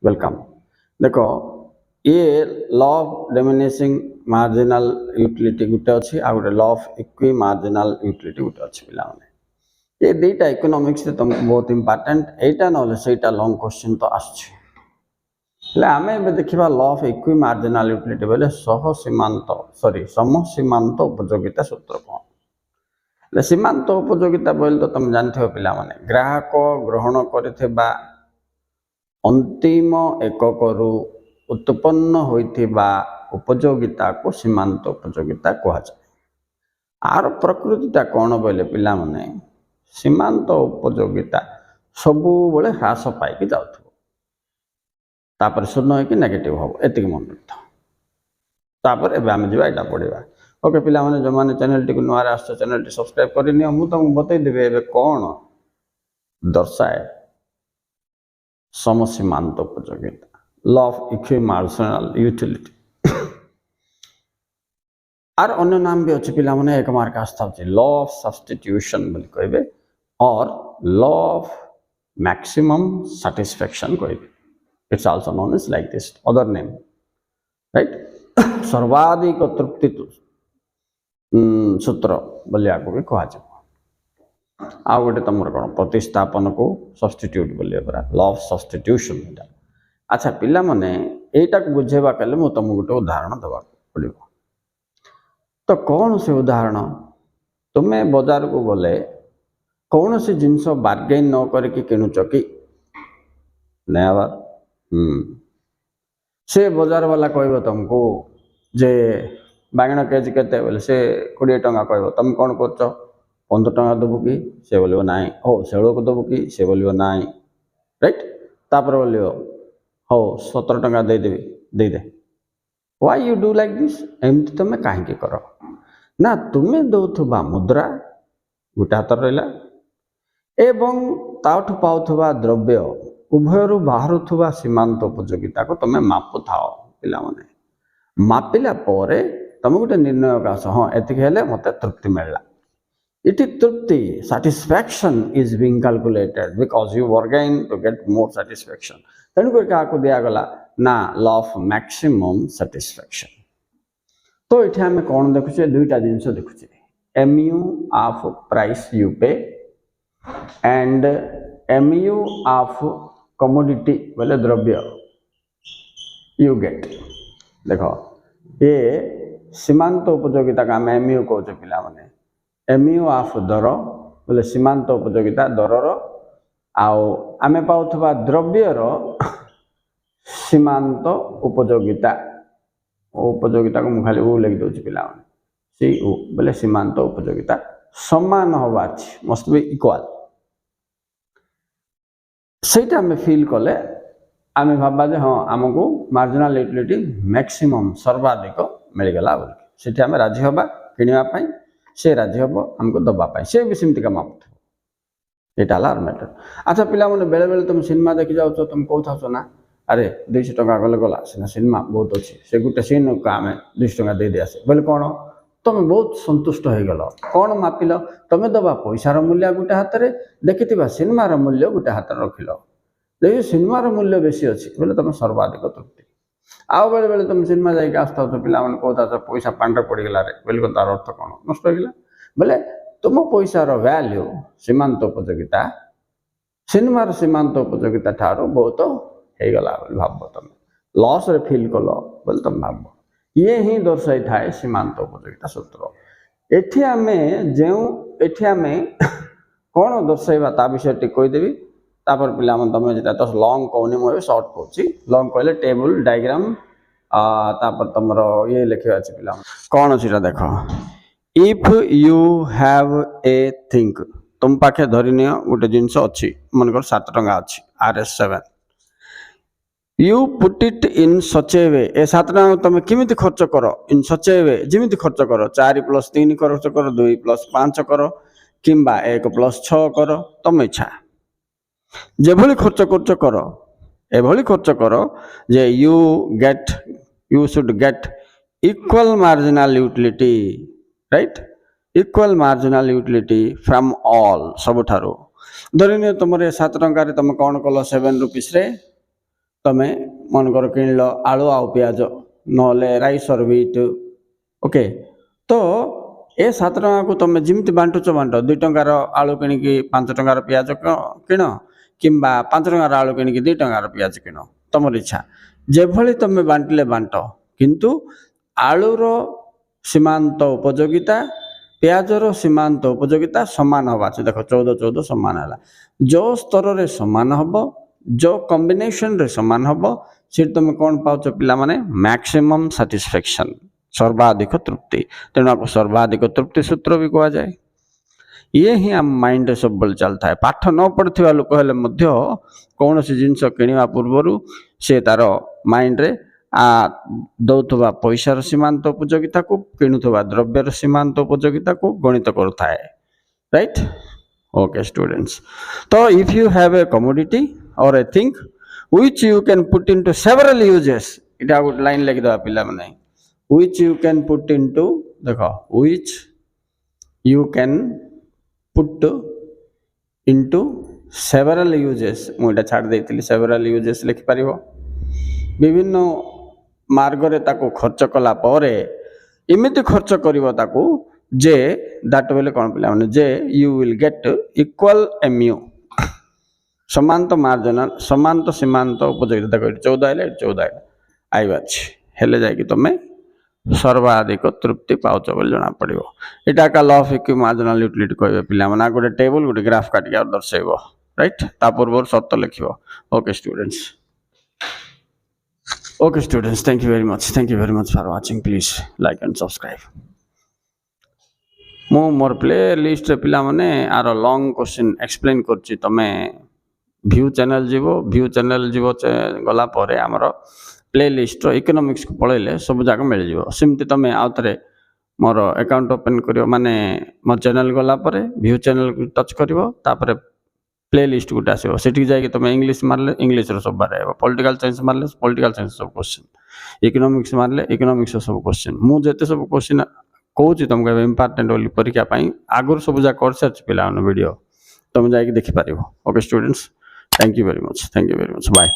Welcome. देखो ये law of diminishing marginal utility गुटे अच्छी आ गए law of equi marginal utility गुटे अच्छी पिला ये दुईटा इकोनॉमिक्स तुमको बहुत इंपोर्टेंट एटा ना सेटा लॉन्ग क्वेश्चन तो आमे देखा law of equi marginal utility बोले सह सीमांत सॉरी सम सीमांत उपयोगिता सूत्र कौन सीमांत उपयोगिता बोले तो तुम जानते पिला माने ग्राहक ग्रहण करिथिबा अंतिम एककरू उत्पन्न होइथिबा उपयोगिता को सीमांत उपयोगिता कहुए। आर प्रकृतिटा कौन बोले पिला माने सीमांत उपयोगिता सबु बड़े ह्रास पाई जापर शून्य हो कि नेगेटिव हम एति मन रखता एवं जावा यहाँ पढ़ा। ओके पिला माने जो मैंने चैनल टी नुआ आस चैनल टी सब्सक्राइब करनी मुझे तुमको बतईदेवी एवं कौन दर्शाए समसीमांत उपयोगिता law of equi marginal utility आर अन्य नाम भी अच्छे पिला माने एक मार्क आस्था होची लॉ ऑफ सब्स्टिट्यूशन बोली कहबे और लॉ ऑफ मैक्सिमम सैटिस्फैक्शन कहबे। It's also known as like this other name right सर्वाधिक तृप्ति सूत्र बोली आपको भी कहा जाए। आ गए तुम कौन प्रतिस्थापन को सब्स्टिट्यूट बोलिए परा लॉ ऑफ सब्स्टिट्यूशन। अच्छा पिला माने एटा को बुझेबा कले मु तुमको गोटे उदाहरण देवा पड़ो। तो कौन से उदाहरण तुम्हें बाजार को गले कौन सी जिनस बार्गेन न करके किणुच कि नहीं से बाजार वाला कह तुमको जे बांगण केजी केते बोले से 20 टंका कह तुम कौन कर 15 टंका देबू कि से बोलो ना हो शेड़ को देबू कि से बोलो ना राइट तापर बोलो हो 17 टंका देदेवी दे why you do like this एमती तुम कहीं कर ना तुम्हें दौथुबा मुद्रा गोटे हाथ रहा एवं ताठू पाउथुबा द्रव्य उभयरू बाहरुथुबा सीमांत उपयोगिता को तुम्हें मापु थाओ पिला माने मापिला परे तुम गोटे निर्णय आस हाँ एतिक मत तृप्ति मिलला it Tripti satisfaction is being calculated because you bargain to get more satisfaction तेणुक क्या दिगला ना लॉ ऑफ मैक्सिमम satisfaction। तो ये आम कौन देखुचे दुईटा जिनस देखुचे MU ऑफ प्राइस यू पे एंड MU ऑफ कमोडिटी बोले द्रव्य यू गेट। देख ये सीमांत उपयोगिता का आम MU कहे पिला माने MU ऑफ दर बोले सीमांत उपयोगिता दरर आमे पाउथबा द्रव्यर सीमांत उपयोगिता उपयोगिता को मुझे खाली उ लिखि दूसरी पिला सी उ बोले सीमांत उपयोगिता समान हवा मस्ट बी इक्वाल सेटा आम फिल कले आम भाबा जे हाँ आमको मार्जिनल यूटिलिटी मैक्सिमम सर्वाधिक मिलगला बोल से आम राजी हवा किणापी से राजी हम आमको दवापाई से भी सेमती माप यहाँ मैटर। अच्छा पिला मैंने बेले बेले तुम सिनेमा देखी जाओ तुम कौन ना अरे 200 टंका गले गला सीना सिनेमा बहुत अच्छी से गोटे सीन को आम 200 टंका दे आसे बोले कौन तुम बहुत सन्तुष्ट हो गल कौन मापिल तुम दबा पैसार मूल्य गोटे हाथ में देखि सिनेमार मूल्य गोटे हाथ में रखिल देखिए सिनेमार मूल्य बेसी अच्छी बोले तुम सर्वाधिक तृप्ति आउ बेले बेले तुम सिनेमा जाइए आसता पिला कहता पैसा पांडे पड़गला रे बोले तार अर्थ कौन नष्ट होगा बोले तुम पैसार वैल्यू सीमांत उपयोगिता सिनेमार सीमांत उपयोगिता ठार बहुत होगला भाव तुम लॉस रे फील कल बोले तुम भाव ये ही दर्शाई थाए सीमांत उपयोगिता सूत्र। एठी आमे जो एठी आमे कौन दर्शाइबा ता विषय टी कहीदेवी तापर पिला तुम जो तो लॉन्ग कहनी मुझे सर्ट कौची लॉन्ग कहले टेबल डायग्राम तापर तुम ये लिखा अच्छे पिला कौन अच्छी देख if you have a think तुम पाखे धरी नि गोटे जिनस अच्छी मनकर 7 टंका अच्छी RS7 you put it in such a way ए 7 टंका तुम किमिति खर्च कर इन सच ए वे जिमिति खर्च कर 4+3 खर्च कर 2+5 कर किंबा 1+6 कर तुम इच्छा जेभली खर्च कर एभली खर्च कर जे you should get equal marginal utility right equal marginal utility from all सबुठारो धरनी तुम 7 टंका तुम कौन कल 7 रुपीस रे ତମେ ମନେକର କିଣିଲ ଆଳୁ ଆଉ ପିଆଜ ନହେଲେ ରାଇସ୍ ଅର୍ ହ୍ୱିଟ୍ ଓକେ ତ ଏ 7 ଟଙ୍କାକୁ ତମେ ଯେମିତି ବାଣ୍ଟୁଛ ବାଣ୍ଟ 2 ଟଙ୍କାର ଆଳୁ କିଣିକି 5 ଟଙ୍କାର ପିଆଜ କିଣ କିମ୍ବା 5 ଟଙ୍କାର ଆଳୁ କିଣିକି 2 ଟଙ୍କାର ପିଆଜ କିଣ ତମର ଇଚ୍ଛା ଯେଭଳି ତମେ ବାଣ୍ଟିଲେ ବାଣ୍ଟ କିନ୍ତୁ ଆଳୁର ସୀମାନ୍ତ ଉପଯୋଗିତା ପିଆଜର ସୀମାନ୍ତ ଉପଯୋଗିତା ସମାନ ହେବା ଦେଖ 14 ସମାନ ହେଲା ଯେଉଁ ସ୍ତରରେ ସମାନ ହେବ जो कॉम्बिनेशन रे समान हम से तुम कौन पाच पिलाने मैक्सिमम सैटिस्फैक्शन सर्वाधिक तृप्ति तेणु आपको सर्वाधिक तृप्ति सूत्र भी कह जाए ये ही आम माइंड रे सब बल चलता है पाठ न पढ़ा लोक हेले कौन सी जिनस किणवा पूर्वर से तार माइंड रे दौथुवा पैसार सीमांत उपयोगिता को किणुवा द्रव्यर सीमांत उपयोगिता को गणित करुता है राइट ओके स्टूडेंट्स तो if you have a commodity or a thing which you can put into several uses it out line like the pilla mane which you can put into dekho which you can put into several uses mu eta chhad deitili several uses likhi paribo bibhinno मार्ग रे ताको खर्च कला परे एमिति खर्च करिवो ताको जे that बेले कोन पिला माने जे you will get equal mu समांत मार्जिनाल समांत सीमांत उपयोगिता 14 आइले 14 आइबा हेले जाय तुम सर्वाधिक तृप्ति पाउच बोली जना पड़ो यहाँ का law of equity marginal utility कहे पिला माने गोटे टेबल गोटे ग्राफ काटिक दर्शेब राइट ता पूर्व शर्त लिख okay students thank you very much for watching please like and subscribe मु मोर प्ले लिस्ट रे पिला माने आर लॉन्ग क्वेश्चन एक्सप्लेन करछि तमे व्यू चैनल जीवो गला परे आमर प्ले लिस्ट इकोनॉमिक्स को पळैले सब जाक मिल जिवो सिमती तमे आउतरे मोर अकाउंट ओपन करियो माने मोर चैनल गला परे व्यू चैनल को टच करियो तापरे प्ले लिस्ट गुटे आसीबो सेठी जाय कि तमे इंग्लिश मारले इंग्लिश रो सब बारे पॉलिटिकल साइंस मारले पॉलिटिकल साइंस सब क्वेश्चन इकोनॉमिक्स मारले इकोनॉमिक्स सब क्वेश्चन मु जेते सब क्वेश्चन कहूँ तुमको इंपोर्टेंट बोली परीक्षा आगुरी सब जा कर सारी पिला वीडियो तुम जाकि देखिपार okay students thank you very much bye.